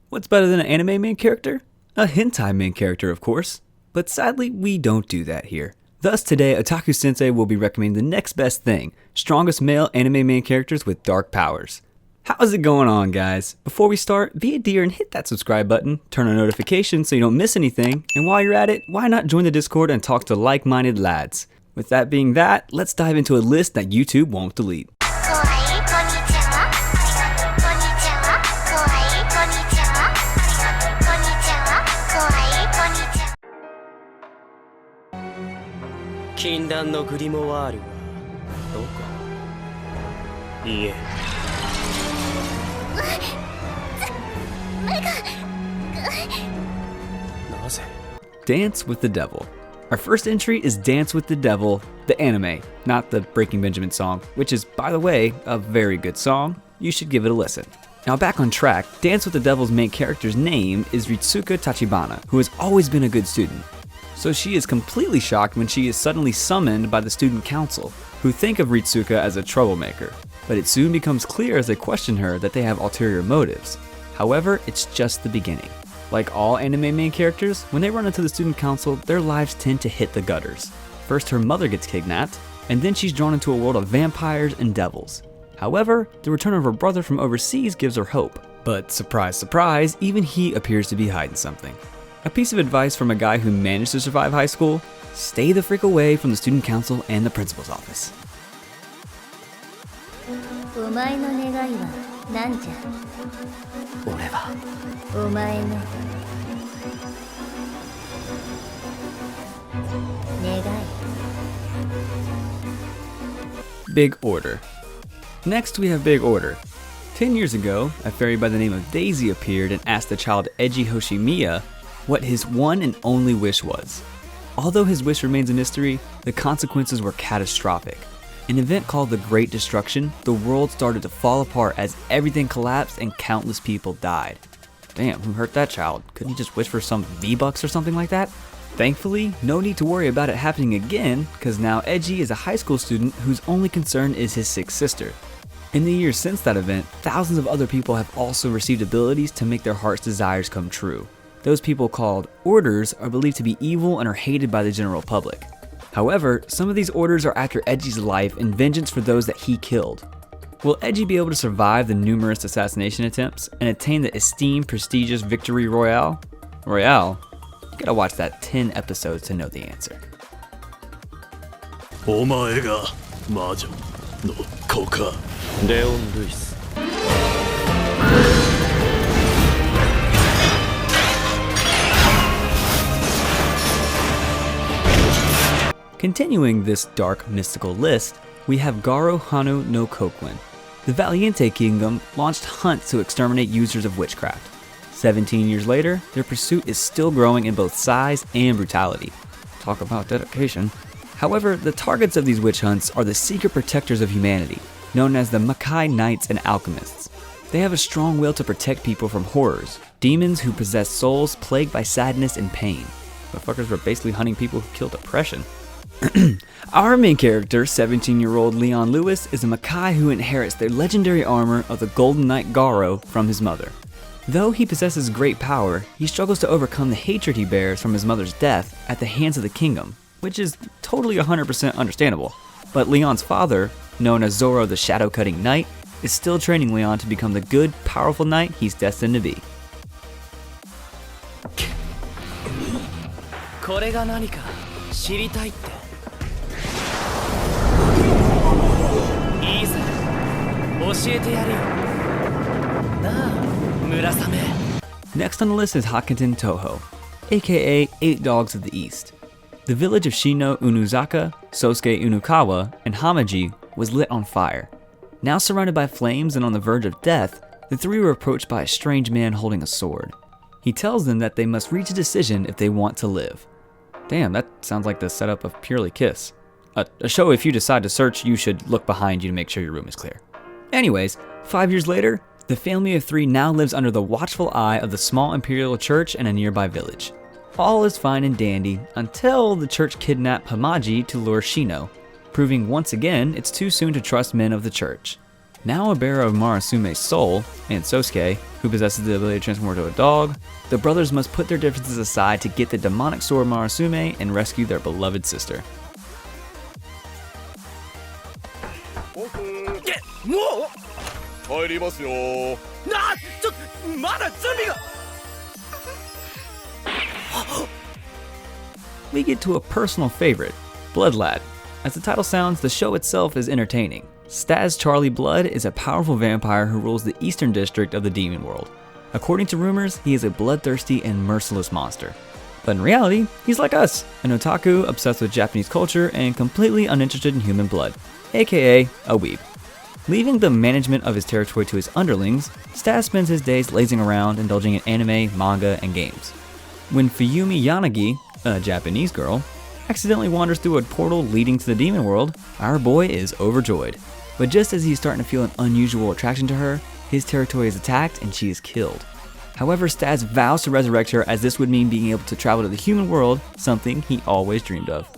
What's better than an anime main character? A hentai main character, of course. But sadly, we don't do that here. Thus today, Otaku Sensei will be recommending the next best thing, strongest male anime main characters with dark powers. How's it going on, guys? Before we start, be a dear and hit that subscribe button, turn on notifications so you don't miss anything, and while you're at it, why not join the Discord and talk to like-minded lads? With that being that, let's dive into a list that YouTube won't delete. Dance with the Devil. Our first entry is Dance with the Devil, the anime, not the Breaking Benjamin song, which is, by the way, a very good song. You should give it a listen. Now back on track, Dance with the Devil's main character's name is Ritsuka Tachibana, who has always been a good student. So she is completely shocked when she is suddenly summoned by the student council, who think of Ritsuka as a troublemaker. But it soon becomes clear as they question her that they have ulterior motives. However, it's just the beginning. Like all anime main characters, when they run into the student council, their lives tend to hit the gutters. First, her mother gets kidnapped, and then she's drawn into a world of vampires and devils. However, the return of her brother from overseas gives her hope. But surprise, surprise, even he appears to be hiding something. A piece of advice from a guy who managed to survive high school: stay the frick away from the student council and the principal's office. Big Order. Next we have Big Order. 10 years ago, a fairy by the name of Daisy appeared and asked the child Eiji Hoshimiya what his one and only wish was. Although his wish remains a mystery, the consequences were catastrophic. An event called the Great Destruction, the world started to fall apart as everything collapsed and countless people died. Damn, who hurt that child? Couldn't he just wish for some V-Bucks or something like that? Thankfully, no need to worry about it happening again, because now Eiji is a high school student whose only concern is his sick sister. In the years since that event, thousands of other people have also received abilities to make their heart's desires come true. Those people, called orders, are believed to be evil and are hated by the general public. However, some of these orders are after Eji's life in vengeance for those that he killed. Will Eiji be able to survive the numerous assassination attempts and attain the esteemed, prestigious Victory Royale? You gotta watch that 10 episodes to know the answer. Continuing this dark, mystical list, we have Garo Hanu no Kokuin. The Valiente Kingdom launched hunts to exterminate users of witchcraft. 17 years later, their pursuit is still growing in both size and brutality. Talk about dedication. However, the targets of these witch hunts are the secret protectors of humanity, known as the Makai Knights and Alchemists. They have a strong will to protect people from horrors, demons who possess souls plagued by sadness and pain. Motherfuckers were basically hunting people who kill depression. Our main character, 17-year-old Leon Lewis, is a Makai who inherits the legendary armor of the Golden Knight Garo from his mother. Though he possesses great power, he struggles to overcome the hatred he bears from his mother's death at the hands of the kingdom, which is totally 100% understandable. But Leon's father, known as Zoro the Shadow-Cutting Knight, is still training Leon to become the good, powerful knight he's destined to be. Next on the list is Hakuten Toho, aka 8 Dogs of the East. The village of Shino Unuzaka, Sosuke Unukawa, and Hamaji was lit on fire. Now surrounded by flames and on the verge of death, the three were approached by a strange man holding a sword. He tells them that they must reach a decision if they want to live. Damn, that sounds like the setup of Purely Kiss. A show if you decide to search, you should look behind you to make sure your room is clear. Anyways, 5 years later, the family of 3 now lives under the watchful eye of the small imperial church in a nearby village. All is fine and dandy until the church kidnapped Hamaji to lure Shino, proving once again it's too soon to trust men of the church. Now a bearer of Murasume's soul, 𝐴nSōsuke, who possesses the ability to transform into a dog, the brothers must put their differences aside to get the demonic sword Murasume and rescue their beloved sister. We get to a personal favorite, Blood Lad. As the title sounds, the show itself is entertaining. Stas Charlie Blood is a powerful vampire who rules the eastern district of the demon world. According to rumors, he is a bloodthirsty and merciless monster. But in reality, he's like us, an otaku obsessed with Japanese culture and completely uninterested in human blood, aka a weeb. Leaving the management of his territory to his underlings, Stas spends his days lazing around, indulging in anime, manga, and games. When Fuyumi Yanagi, a Japanese girl, accidentally wanders through a portal leading to the demon world, our boy is overjoyed. But just as he's starting to feel an unusual attraction to her, his territory is attacked and she is killed. However, Stas vows to resurrect her, as this would mean being able to travel to the human world, something he always dreamed of.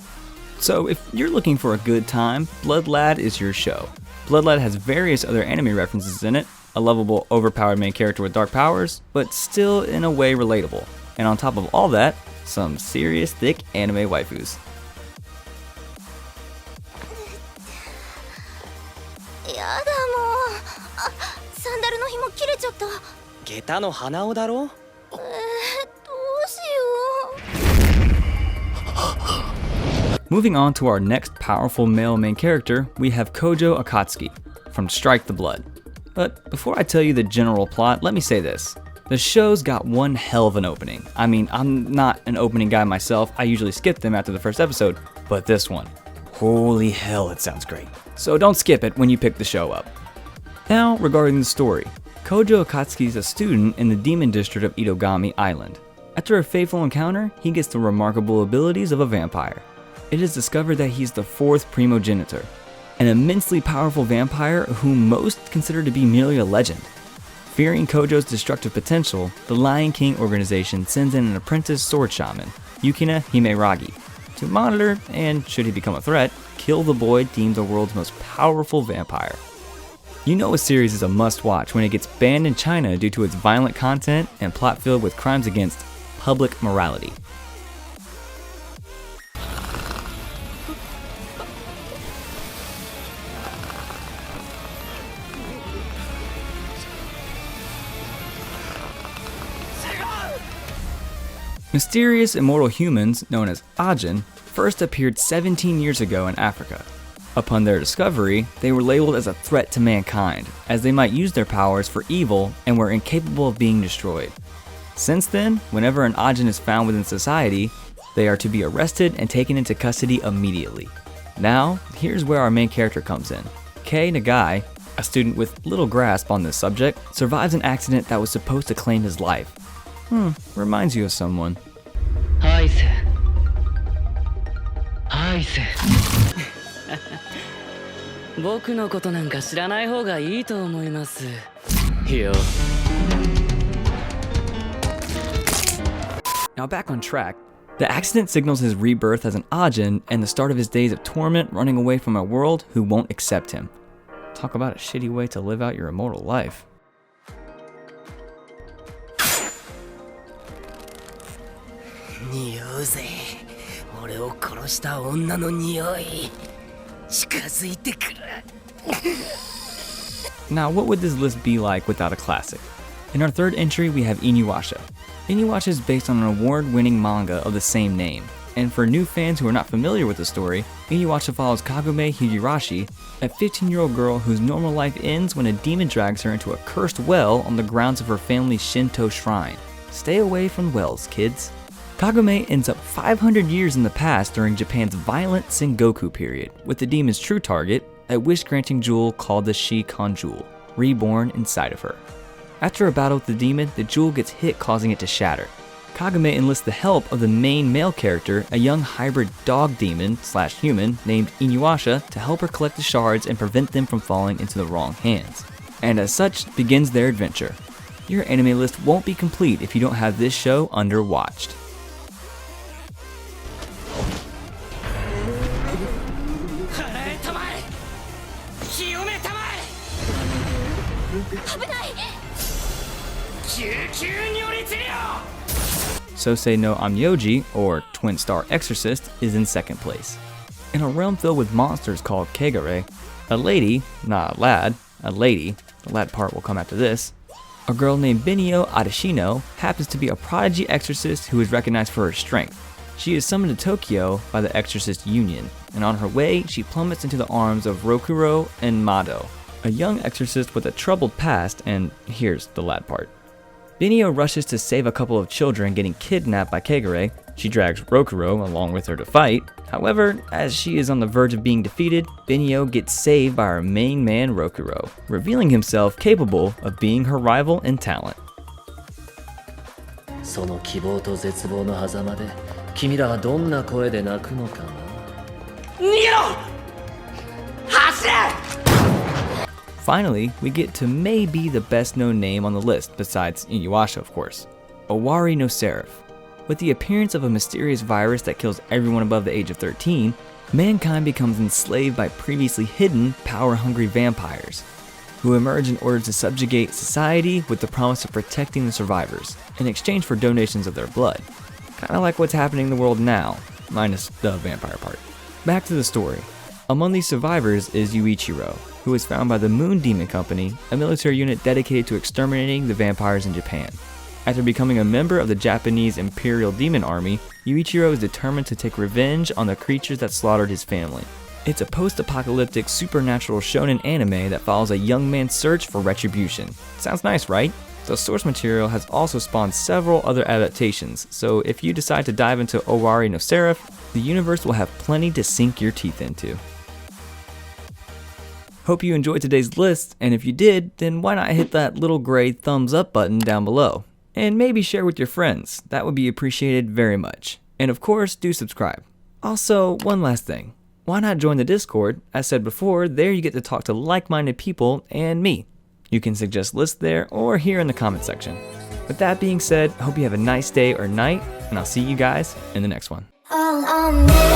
So if you're looking for a good time, Blood Lad is your show. Blood Lad has various other anime references in it, a lovable, overpowered main character with dark powers, but still in a way relatable. And on top of all that, some serious thick anime waifus. やだもう。サンダルの紐切れちゃった。下駄の鼻緒だろ。どうしよう。 Moving on to our next powerful male main character, we have Kojo Akatsuki from Strike the Blood. But before I tell you the general plot, let me say this. The show's got one hell of an opening. I mean, I'm not an opening guy myself, I usually skip them after the first episode, but this one, holy hell, it sounds great. So don't skip it when you pick the show up. Now, regarding the story, Kojo Akatsuki is a student in the demon district of Itogami Island. After a fateful encounter, he gets the remarkable abilities of a vampire. It is discovered that he's the fourth primogenitor, an immensely powerful vampire whom most consider to be merely a legend. Fearing Kojo's destructive potential, the Lion King organization sends in an apprentice sword shaman, Yukina Himeragi, to monitor and, should he become a threat, kill the boy deemed the world's most powerful vampire. You know a series is a must-watch when it gets banned in China due to its violent content and plot filled with crimes against public morality. Mysterious immortal humans, known as 𝐴jin, first appeared 17 years ago in Africa. Upon their discovery, they were labeled as a threat to mankind, as they might use their powers for evil and were incapable of being destroyed. Since then, whenever an 𝐴jin is found within society, they are to be arrested and taken into custody immediately. Now, here's where our main character comes in. Kei Nagai, a student with little grasp on this subject, survives an accident that was supposed to claim his life. Reminds you of someone. 僕のことなんか知らない方がいいと思います。よ。 Now back on track, the accident signals his rebirth as an 𝐴jin and the start of his days of torment running away from a world who won't accept him. Talk about a shitty way to live out your immortal life. 匂うぜ。俺を殺した女の匂い。近づいてくる。 Now, what would this list be like without a classic? In our third entry, we have 𝐼NUWASHA. 𝐼NUWASHA is based on an award-winning manga of the same name. And for new fans who are not familiar with the story, 𝐼NUWASHA follows Kagome Higurashi, a 15-year-old girl whose normal life ends when a demon drags her into a cursed well on the grounds of her family's Shinto shrine. Stay away from wells, kids. Kagome ends up 500 years in the past during Japan's violent Sengoku period, with the demon's true target, a wish-granting jewel called the Shikon Jewel, reborn inside of her. After a battle with the demon, the jewel gets hit, causing it to shatter. Kagome enlists the help of the main male character, a young hybrid dog demon/human named 𝐼NUWASHA, to help her collect the shards and prevent them from falling into the wrong hands. And as such, begins their adventure. Your anime list won't be complete if you don't have this show underwatched. Sosei no Onmyoji, or Twin Star Exorcist, is in second place. In a realm filled with monsters called 𝐒ᴇɪᴜ, a lady, not a lad, a lady, the lad part will come after this, a girl named Binio Adeshino happens to be a prodigy exorcist who is recognized for her strength. She is summoned to Tokyo by the Exorcist Union, and on her way, she plummets into the arms of Rokuro and Mado, a young exorcist with a troubled past, and here's the lad part. Binio rushes to save a couple of children getting kidnapped by 𝐒ᴇɪ. She drags Rokuro along with her to fight. However, as she is on the verge of being defeated, Binio gets saved by her main man Rokuro, revealing himself capable of being her rival in talent. その希望と絶望の狭間で君らはどんな声で泣くのかな。逃げろ！走れ！ Finally, we get to maybe the best known name on the list besides Inuyasha, of course, Owari no Seraph. With the appearance of a mysterious virus that kills everyone above the age of 13, mankind becomes enslaved by previously hidden, power-hungry vampires, who emerge in order to subjugate society with the promise of protecting the survivors, in exchange for donations of their blood. Kinda like what's happening in the world now, minus the vampire part. Back to the story. Among these survivors is Yuichiro, who was found by the Moon Demon Company, a military unit dedicated to exterminating the vampires in Japan. After becoming a member of the Japanese Imperial Demon Army, Yuichiro is determined to take revenge on the creatures that slaughtered his family. It's a post-apocalyptic supernatural shonen anime that follows a young man's search for retribution. Sounds nice, right? The source material has also spawned several other adaptations, so if you decide to dive into Owari no Seraph, the universe will have plenty to sink your teeth into. Hope you enjoyed today's list, and if you did, then why not hit that little gray thumbs up button down below? And maybe share with your friends, that would be appreciated very much. And of course, do subscribe. Also, one last thing. Why not join the Discord? As said before, there you get to talk to like-minded people and me. You can suggest lists there or here in the comment section. With that being said, I hope you have a nice day or night, and I'll see you guys in the next one. All on me.